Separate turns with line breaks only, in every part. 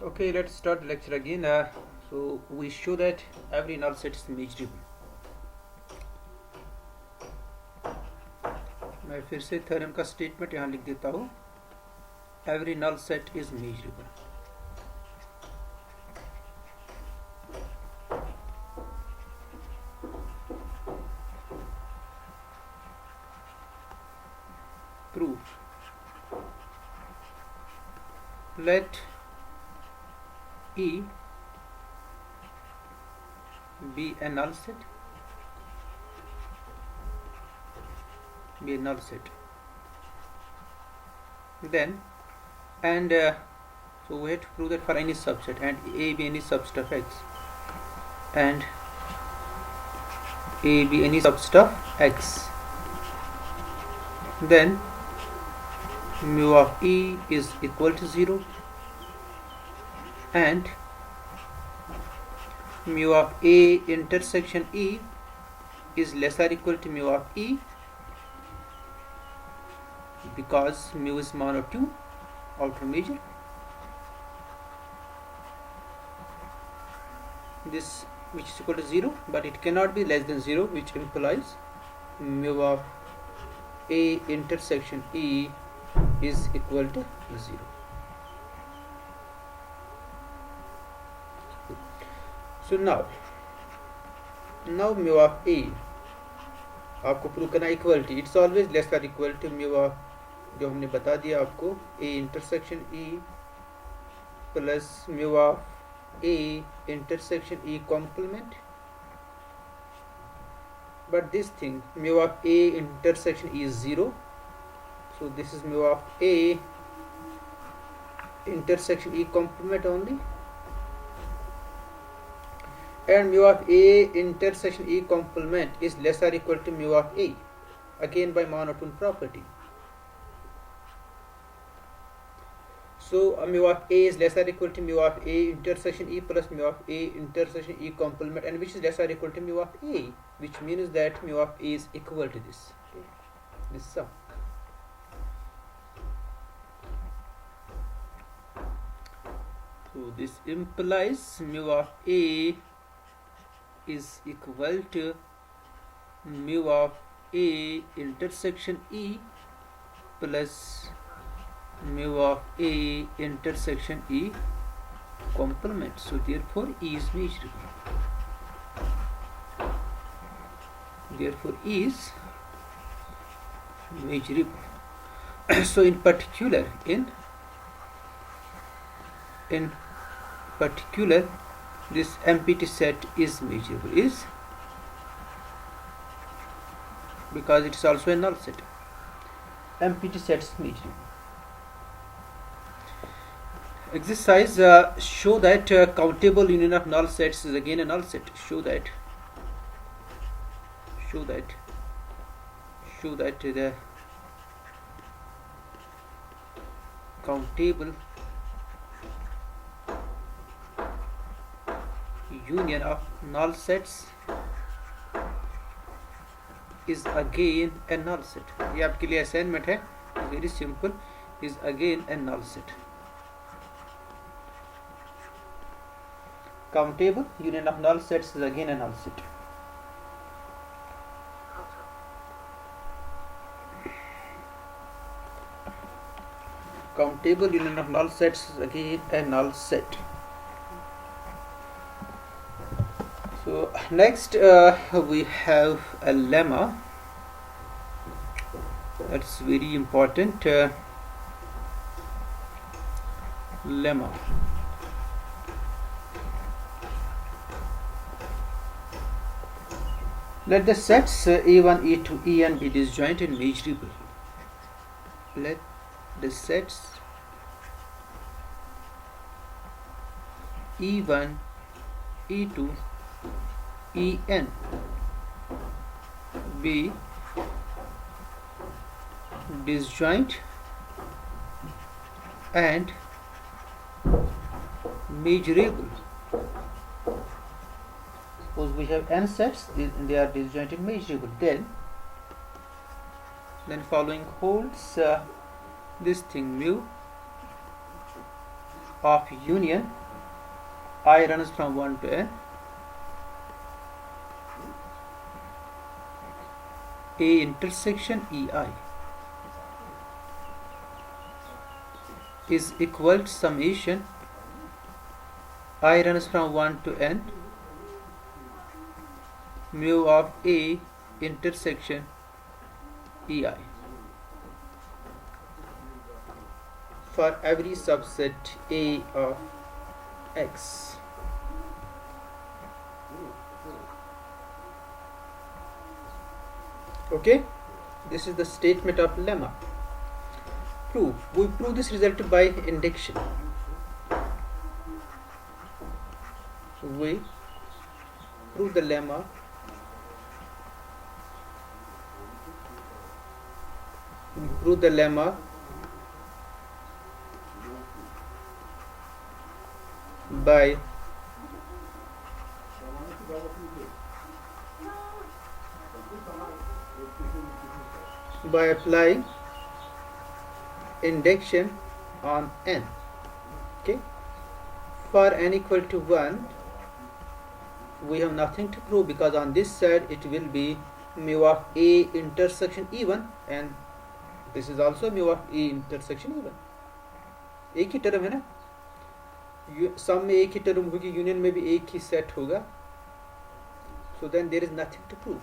Okay, let's start the lecture again. So we show that every null set is measurable. मैं फिर से theorem का statement यहाँ लिख देता हूँ. Every null set is measurable. Proof. Let E be a null set. Be a null set. Then so we have to prove that for any subset and A be any subset of X and A be any subset of X. Then mu of E is equal to 0 and mu of A intersection E is less or equal to mu of E because mu is monotone outer measure. This which is equal to 0, but it cannot be less than 0, which implies mu of A intersection E is equal to 0. So now mu of A आपको prove करना equality. It's always less और equal to mu of, जो हमने बता दिया आपको, A intersection E plus mu of A intersection E complement. But this thing mu of A intersection E is 0, so this is mu of A intersection E complement only, and mu of A intersection E complement is less or equal to mu of A, again by monotone property. So mu of A is less or equal to mu of A intersection E plus mu of A intersection E complement, and which is less or equal to mu of A, which means that mu of A is equal to this. Okay. This sum. So this implies mu of A is equal to mu of A intersection E plus mu of A intersection E complement. So therefore E is measurable. Therefore E is measurable. So in particular this empty set is measurable, is because it is also a null set. Empty set is measurable. Exercise show that countable union of null sets is again a null set. Show that the countable union of null sets is again a null set. ये आपके लिए assignment है, very simple, is again a null set. Countable union of null sets is again a null set. Countable union of null sets is again a null set. So next we have a lemma. That's very important. Lemma. Let the sets E1, E2, En be disjoint and measurable. Let the sets E1, E2, En be disjoint and measurable. Suppose we have n sets, they are disjoint and measurable. Then following holds. This thing mu of union I runs from 1 to n, A intersection EI is equal to summation I runs from 1 to n mu of A intersection EI for every subset A of X. Okay, this is the statement of lemma. Prove. We prove this result by induction. We prove the lemma by applying induction on n. Okay, for n equal to 1 we have nothing to prove, because on this side it will be mu of A intersection E1 and this is also mu of A intersection E1. एक ही term है ना, सम में एक ही term होगी, union में भी एक ही set होगा, so then there is nothing to prove.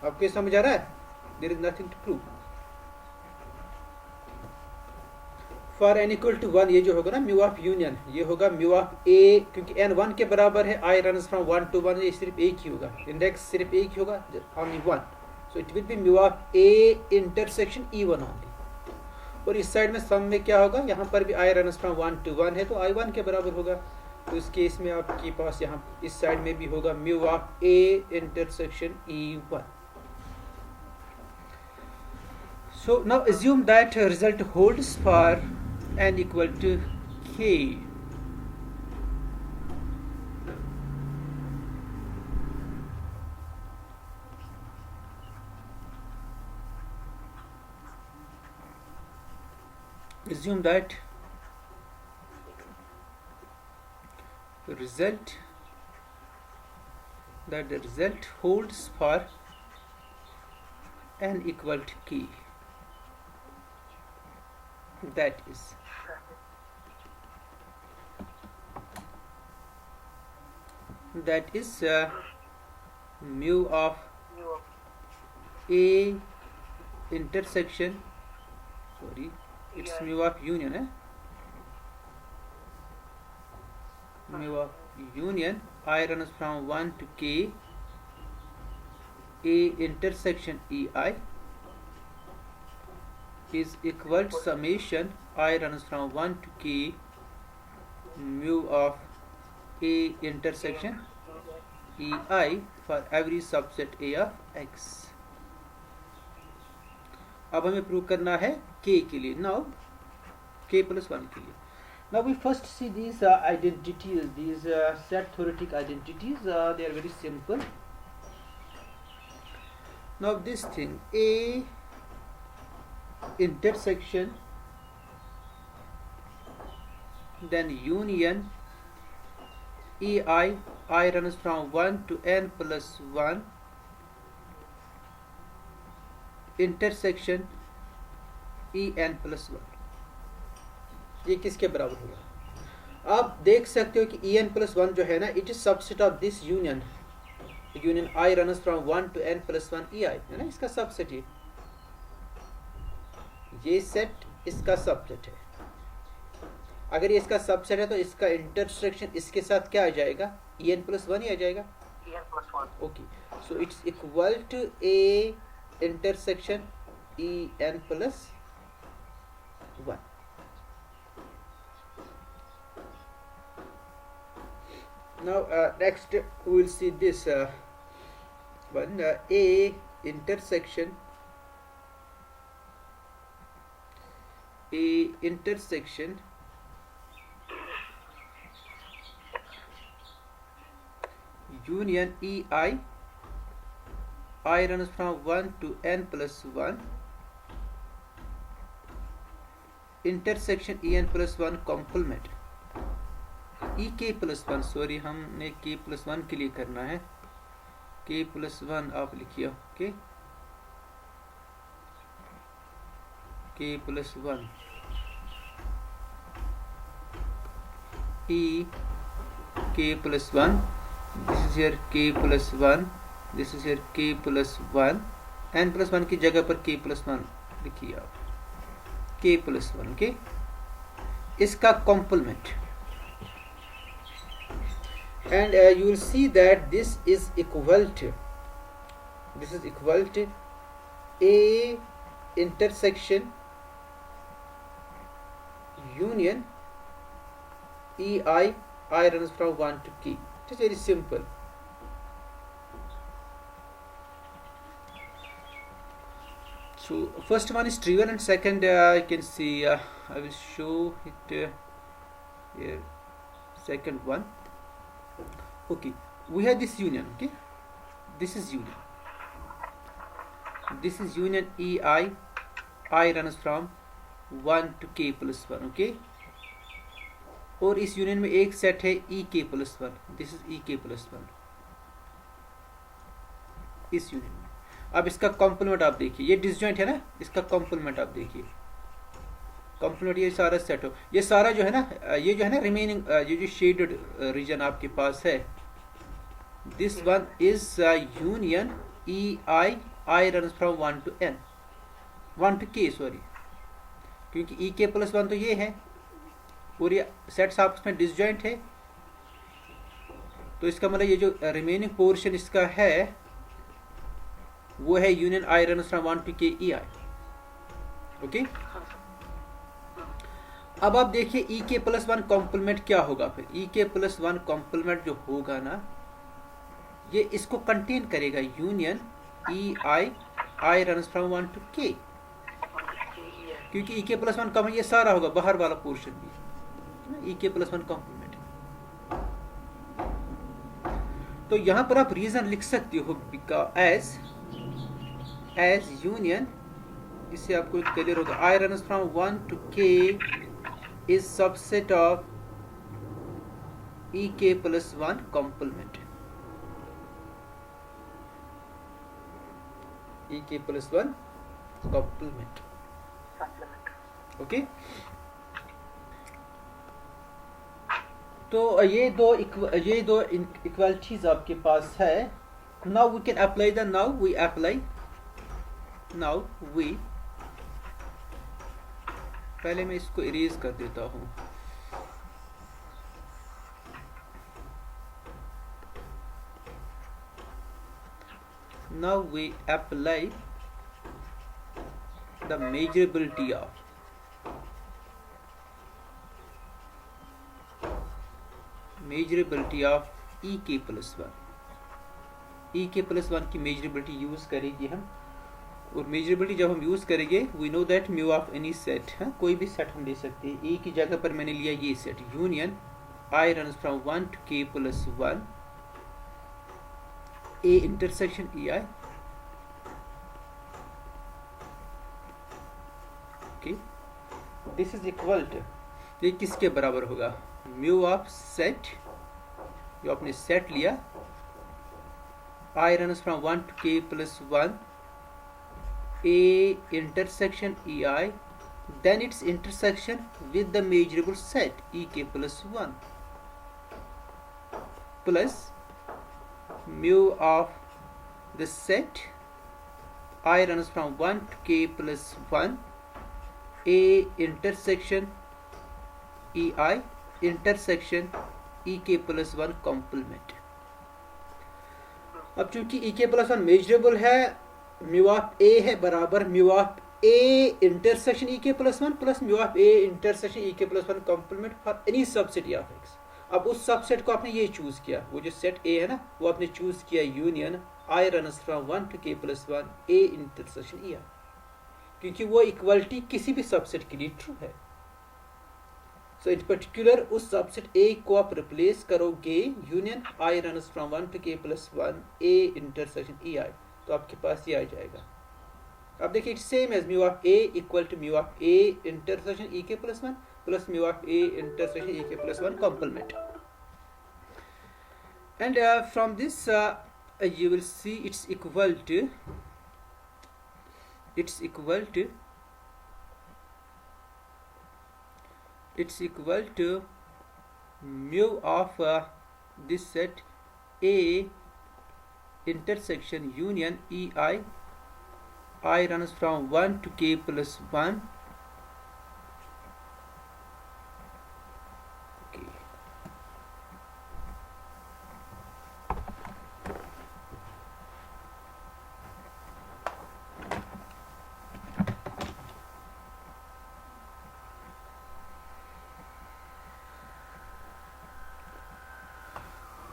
आपको समझ आ रहा है? There is nothing to prove. For n equal to 1 ये जो होगा ना म्यू ऑफ यूनियन, ये होगा म्यू ऑफ ए, क्योंकि n 1 के बराबर है, आई रन्स फ्रॉम 1 to 1, ये सिर्फ एक ही होगा, इंडेक्स सिर्फ एक ही होगा, only 1, so it will be mu of A intersection E1 only. और इस साइड में सम में क्या होगा, यहाँ पर भी आई रन्स फ्रॉम 1 to 1 है तो आई 1 के बराबर होगा, तो इस केस में आपके पास यहाँ इस साइड में भी होगा mu of A intersection E1. So now assume that result holds for n equal to k. Assume that the result holds for n equal to k. That is mu of A intersection, sorry, it's mu of union, mu of union I runs from 1 to k, A intersection EI is equal to summation I runs from 1 to k mu of A intersection EI for every subset A of X. अब हमें prove करना है k के लिए. Now k plus 1 के लिए. Now we first see these identities, these set theoretic identities. They are very simple. Now this thing A intersection, then union EI, I runs from 1 to n plus 1, intersection En plus 1, ये किसके बराबर होगा? आप देख सकते हो कि En plus 1 जो है ना, it is subset of this union I runs from 1 to n plus 1 EI है ना, इसका सबसेट ये सेट इसका सबसेट है. अगर ये इसका सबसेट है तो इसका इंटरसेक्शन इसके साथ क्या आ जाएगा? En plus 1 ही आ जाएगा. Okay, so it's equal to A intersection En plus 1. Now next we will see this one, A intersection union EI I runs from 1 to n plus 1 intersection En plus 1 complement ek plus 1, sorry हमने k plus 1 के लिए करना है, k plus 1 आप लिखिए, okay, k plus 1 e k plus 1, this is here k plus 1, this is here k plus 1, n plus 1 की जगह पर k plus 1 लिखिए आप, k plus 1, ओके, इसका complement, and you will see that this is equal to a intersection union ei runs from 1 to k. It is very simple. So first one is trivial and second you can see I will show it here, second one. Okay, we have this union, okay, this is union ei runs from 1 to k plus 1, okay, और इस union में एक set है ई K plus 1, this is E K plus 1 इस union में। अब इसका complement आप देखिए, ये डिसजॉइंट है ना, इसका कॉम्प्लीमेंट आप देखिए, कॉम्प्लीमेंट ये सारा सेट हो, ये सारा जो है ना, ये जो है ना रिमेनिंग ये जो शेडेड रीजन आपके पास है, this one is union E I run from 1 to n 1 to k, sorry, क्योंकि ई के प्लस 1 तो ये है और ये सेट्स आपस में डिसजॉइंट है, तो इसका मतलब ये जो रिमेनिंग पोर्शन इसका है वो है union i run from 1 to k E i, okay. अब आप देखिए ई के प्लस 1 कॉम्प्लीमेंट क्या होगा, फिर ई के प्लस 1 कॉम्प्लीमेंट जो होगा ना, ये इसको कंटेन करेगा, union E I run from 1 to k, क्योंकि ई के प्लस 1 कम ये सारा होगा, बाहर वाला पोर्शन भी ई के प्लस 1 कॉम्प्लीमेंट। तो यहां पर आप रीजन लिख सकते हो, बिकॉज एज यूनियन, इससे आपको क्लियर होगा, I run from 1 to k is subset of E K plus 1 complement, E K plus 1 complement, okay. तो ये दो इक्वालिटीज आपके पास है। Now we can apply the, now we पहले मैं इसको इरेज कर देता हूं, now we apply the measurability of E K plus 1, E K plus 1 की मेजरेबिलिटी यूज करेंगे हम, और मेजरेबिलिटी जब हम यूज करेंगे, we know that mu of any set, कोई भी सेट हम ले सकते हैं, ए की जगह पर मैंने लिया ये set, union i run from 1 to k plus 1 A intersection E i, okay, this is equal to, ये किसके बराबर होगा, म्यू ऑफ सेट, जो आपने सेट लिया, आई run from 1 to k plus 1 a intersection ei, then its intersection with the measurable set ek plus 1 plus mu of the set I runs from 1 to k plus 1 a intersection ei intersection ek plus 1 complement। अब चूंकि ek plus 1 measurable है, mu of A है बराबर mu of A intersection E K plus 1 plus mu of A intersection E K plus 1 complement for any subset of X. अब उस subset को आपने ये चूज किया, वो जो सेट ए है ना, वो आपने चूज किया union I runs from 1 to k plus 1 A intersection E I, क्योंकि वो इक्वलिटी किसी भी सबसेट के लिए ट्रू है। सो इन पर्टिकुलर उस सबसेट ए को आप रिप्लेस करोगे union I runs from 1 to k plus 1 A intersection E I, तो आपके पास ये आ जाएगा। अब देखिए it's same as mu of A equal to mu of A intersection E K plus one plus mu of A intersection E K plus one complement. And from this you will see it's equal to mu of this set A intersection union ei, I runs from 1 to k plus 1